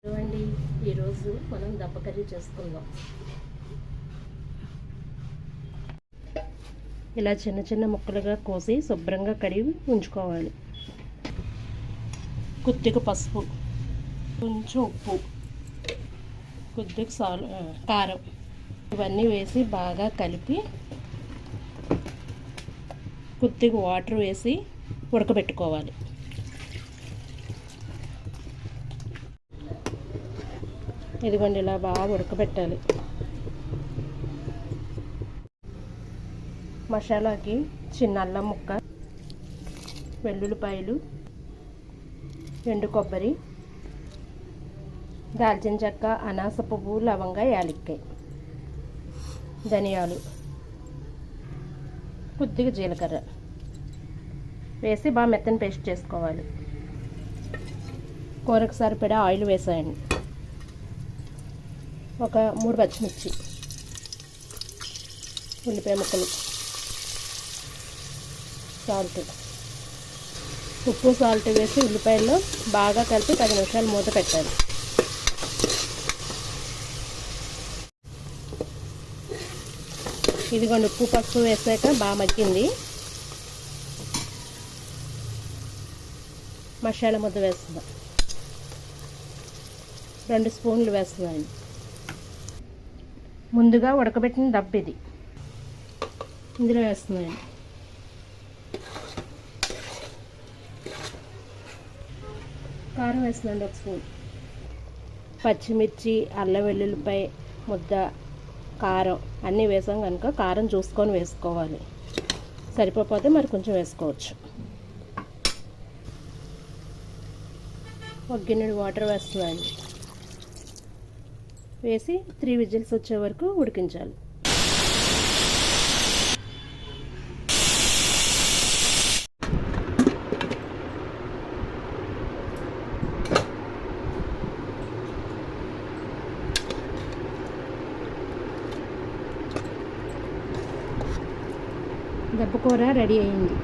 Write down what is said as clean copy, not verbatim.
చూడండి, ఈరోజు మనం దప్ప కర్రీ చేసుకుందాం. ఇలా చిన్న చిన్న ముక్కలుగా కోసి శుభ్రంగా కడిగి ఉంచుకోవాలి. కొద్దిగా పసుపు, కొంచెం ఉప్పు, కొద్దిగా కారం ఇవన్నీ వేసి బాగా కలిపి కొద్దిగా వాటర్ వేసి ఉడకబెట్టుకోవాలి. ఇదిగోండి, ఇలా బాగా ఉడకబెట్టాలి. మసాలాకి చిన్న అల్లం ముక్క, వెల్లుల్లిపాయలు, ఎండు కొబ్బరి, దాల్చిన చెక్క, అనాస పువ్వు, లవంగ, యాలక్కాయ, ధనియాలు, కొద్దిగా జీలకర్ర వేసి బాగా మెత్తని పేస్ట్ చేసుకోవాలి. కూరకు సరిపడా ఆయిల్ వేసేయండి. ఒక 3 పచ్చిమిర్చి, ఉల్లిపాయ ముక్కలు, సాల్ట్, ఉప్పు సాల్ట్ వేసి ఉల్లిపాయల్లో బాగా కలిపి 10 నిమిషాలు మూత పెట్టాలి. ఇదిగోండి, ఉప్పు పసుపు వేసాక బాగా మగ్గింది. మసాలా ముద్ద వేస్తున్నాం. 2 స్పూన్లు వేస్తున్నాను. ముందుగా ఉడకబెట్టిన దబ్బ ఇది ఇందులో వేస్తున్నాను. కారం వేస్తున్నాను 1 స్పూన్. పచ్చిమిర్చి, అల్లం వెల్లుల్లిపాయ ముద్ద, కారం అన్నీ వేసాం కనుక కారం చూసుకొని వేసుకోవాలి. సరిపోతే మరి కొంచెం వేసుకోవచ్చు. ఒక గిన్నెడు వాటర్ వేస్తున్నాను. వేసి 3 విజిల్స్ వచ్చే వరకు ఉడికించాలి. దబ్బ కూర రెడీ అయింది.